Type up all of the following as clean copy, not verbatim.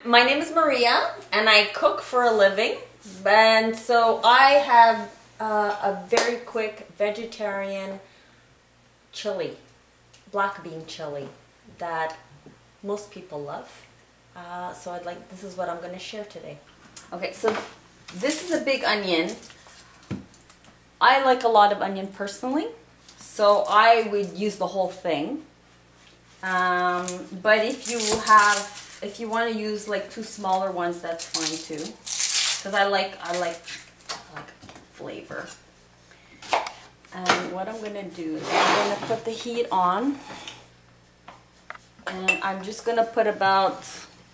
My name is Maria and I cook for a living, and so I have a very quick vegetarian chili, black bean chili that most people love. So this is what I'm going to share today. Okay, so this is a big onion. I like a lot of onion personally, so I would use the whole thing. But if you want to use like two smaller ones, that's fine too. Because I like flavor. And what I'm gonna do is I'm gonna put the heat on, and I'm just gonna put about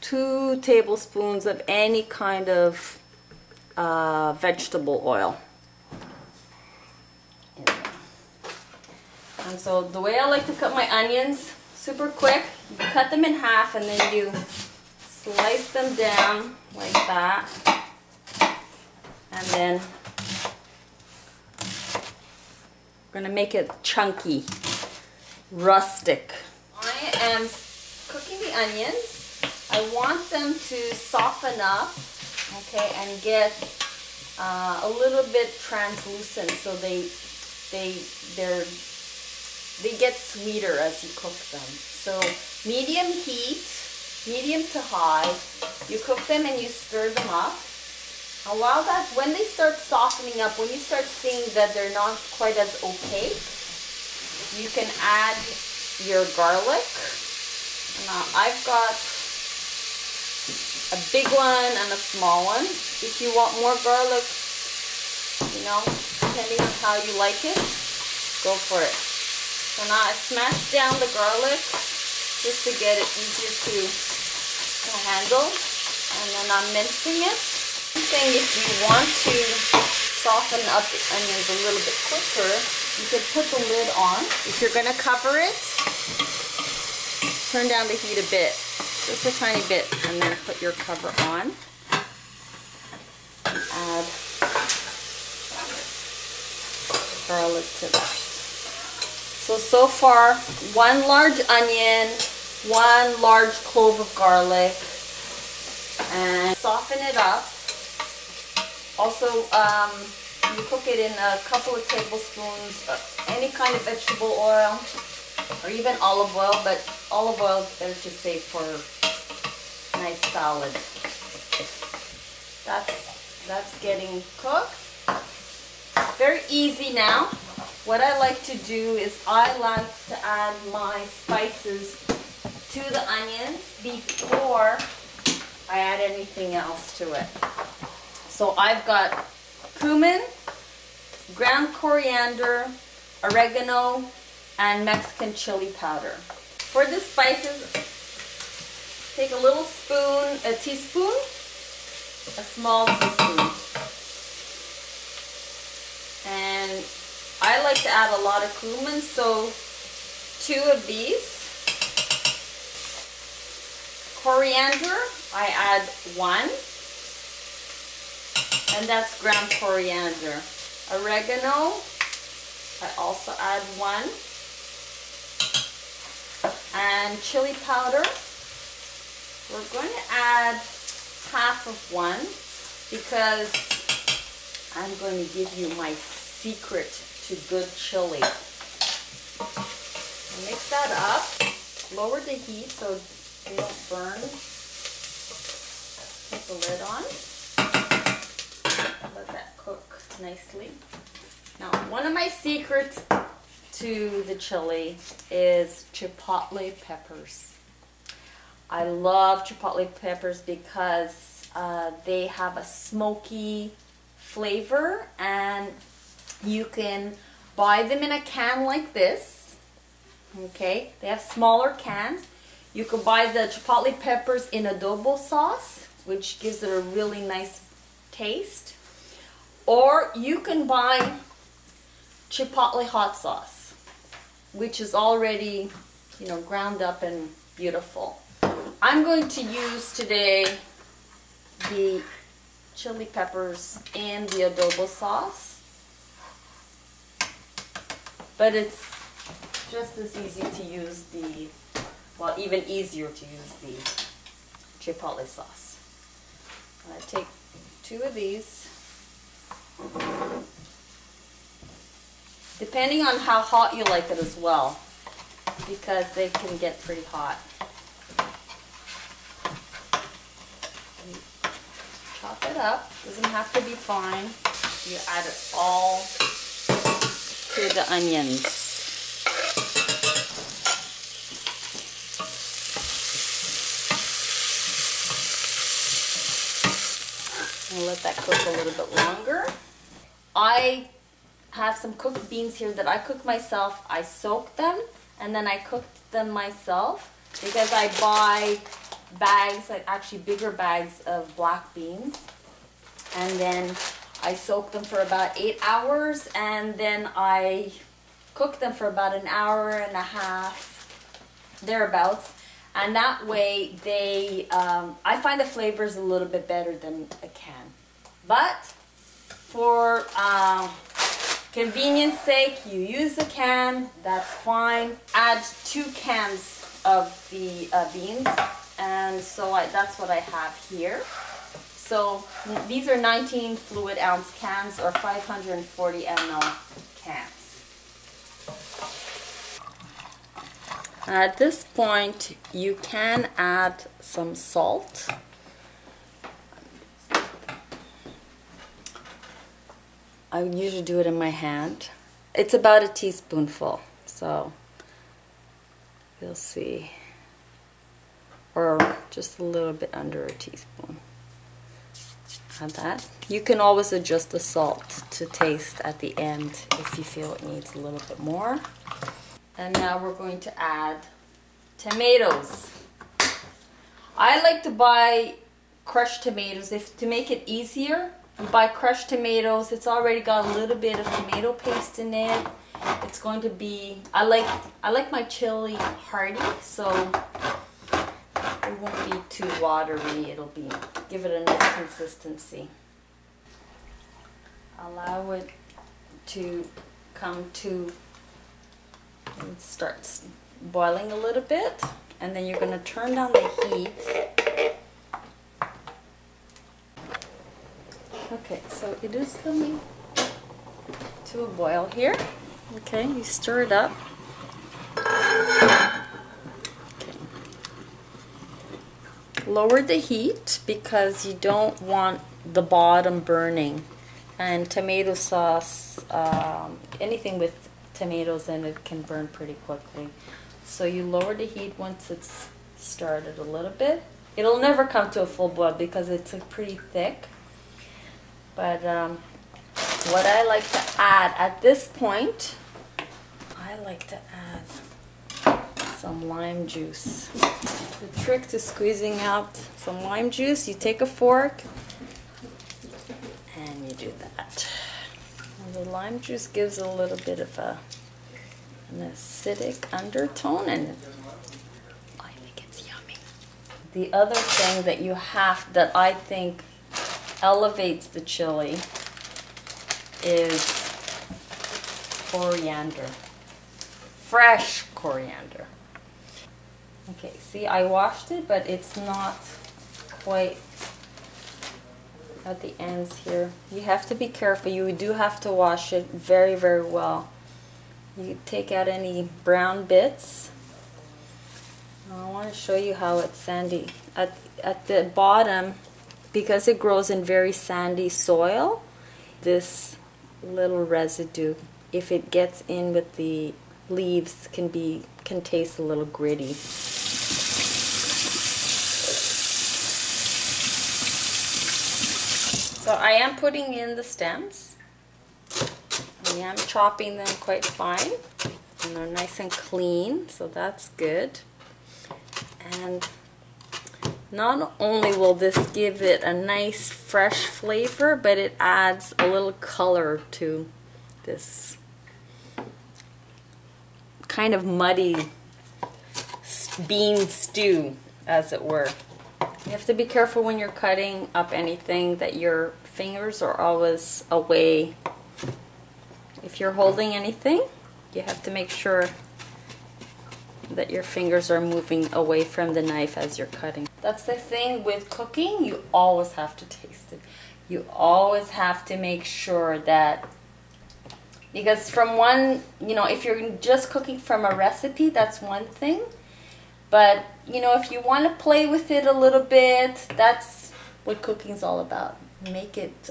2 tablespoons of any kind of vegetable oil. And so the way I like to cut my onions, super quick, you cut them in half and then you slice them down like that. And then I'm gonna make it chunky, rustic. I am cooking the onions. I want them to soften up, okay, and get a little bit translucent, so they get sweeter as you cook them. So medium heat, medium to high, you cook them and you stir them up. And when they start softening up, when you start seeing that they're not quite as opaque, you can add your garlic. Now I've got a big one and a small one. If you want more garlic, depending on how you like it, go for it. So now I smashed down the garlic just to get it easier to handle, and then I'm mincing it. I'm saying if you want to soften up the onions a little bit quicker, you could put the lid on. If you're going to cover it, turn down the heat a bit, just a tiny bit, and then put your cover on. And add garlic to that. So far, 1 large onion, 1 large clove of garlic, and soften it up. Also, you cook it in a couple of tablespoons of any kind of vegetable oil, or even olive oil, but olive oil better to save for a nice salad. That's getting cooked. Very easy now. What I like to do is I like to add my spices to the onions before I add anything else to it. So I've got cumin, ground coriander, oregano, and Mexican chili powder. For the spices, take a little spoon, a teaspoon, a small teaspoon. And I like to add a lot of cumin, so 2 of these. Coriander, I add 1, and that's ground coriander. Oregano, I also add 1, and chili powder, we're going to add half of 1, because I'm going to give you my secret to good chili. Mix that up, lower the heat so they don't burn. Put the lid on, let that cook nicely. Now, one of my secrets to the chili is chipotle peppers. I love chipotle peppers because they have a smoky flavor, and you can buy them in a can like this. Okay, they have smaller cans. You could buy the chipotle peppers in adobo sauce, which gives it a really nice taste. Or you can buy chipotle hot sauce, which is already, ground up and beautiful. I'm going to use today the chili peppers in the adobo sauce. But it's just as easy to use even easier to use the chipotle sauce. I'm going to take 2 of these. Depending on how hot you like it as well, because they can get pretty hot. Chop it up. Doesn't have to be fine. You add it all to the onions. And let that cook a little bit longer. I have some cooked beans here that I cook myself. I soak them and then I cooked them myself because I buy bags, like actually bigger bags of black beans, and then I soak them for about 8 hours and then I cook them for about an hour and a half, thereabouts. And that way they, I find the flavors a little bit better than a can. But for convenience sake, you use a can, that's fine. Add 2 cans of the beans, and so that's what I have here. So these are 19 fluid ounce cans or 540 ml cans. At this point, you can add some salt. I usually do it in my hand. It's about a teaspoonful, so you'll see. Or just a little bit under a teaspoon. Add that. You can always adjust the salt to taste at the end if you feel it needs a little bit more. And now we're going to add tomatoes. I like to buy crushed tomatoes to make it easier. You buy crushed tomatoes. It's already got a little bit of tomato paste in it. It's going to be, I like my chili hearty, so it won't be too watery. It'll be, give it a nice consistency. Allow it to come to, it starts boiling a little bit, and then you're going to turn down the heat. Okay, so it is coming to a boil here. Okay, you stir it up. Okay. Lower the heat because you don't want the bottom burning. And tomato sauce, anything with tomatoes in it can burn pretty quickly. So you lower the heat once it's started a little bit. It'll never come to a full boil because it's pretty thick. But what I like to add at this point, I like to add some lime juice. The trick to squeezing out some lime juice, you take a fork and you do that. And the lime juice gives a little bit of an acidic undertone, and I think it's yummy. The other thing that you have, that I think elevates the chili, is coriander. Fresh coriander. Okay, see, I washed it, but it's not quite at the ends here. You have to be careful. You do have to wash it very, very well. You take out any brown bits. I want to show you how it's sandy. At the bottom, because it grows in very sandy soil, this little residue, if it gets in with the leaves, can taste a little gritty. So I am putting in the stems. I am chopping them quite fine, and they're nice and clean, so that's good. And not only will this give it a nice fresh flavor, but it adds a little color to this kind of muddy bean stew, as it were. You have to be careful when you're cutting up anything that your fingers are always away. If you're holding anything, you have to make sure that your fingers are moving away from the knife as you're cutting. That's the thing with cooking. You always have to taste it. You always have to make sure that, because from one, you know, if you're just cooking from a recipe, that's one thing. But, you know, if you want to play with it a little bit, that's what cooking's all about. Make it,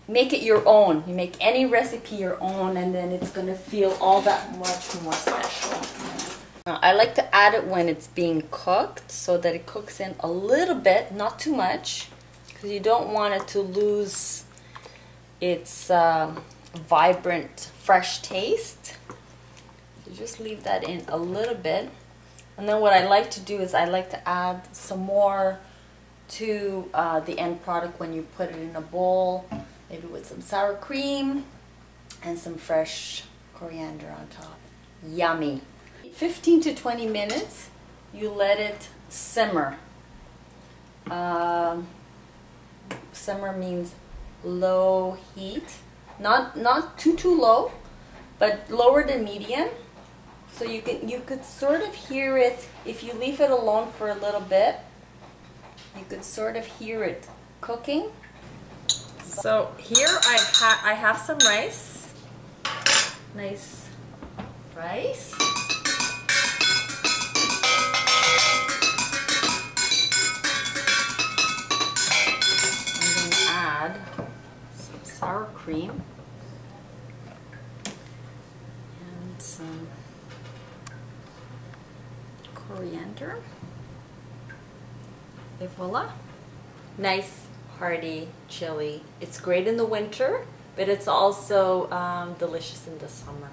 make it your own. You make any recipe your own, and then it's gonna feel all that much more special. I like to add it when it's being cooked, so that it cooks in a little bit, not too much, because you don't want it to lose its vibrant, fresh taste. So just leave that in a little bit. And then what I like to do is I like to add some more to the end product when you put it in a bowl, maybe with some sour cream and some fresh coriander on top. Yummy. 15 to 20 minutes, you let it simmer. Simmer means low heat, not too low, but lower than medium. So you could sort of hear it if you leave it alone for a little bit. You could sort of hear it cooking. So here I have some rice, nice rice. I'm going to add some sour cream and some coriander. And voila! Nice hearty chili. It's great in the winter, but it's also delicious in the summer.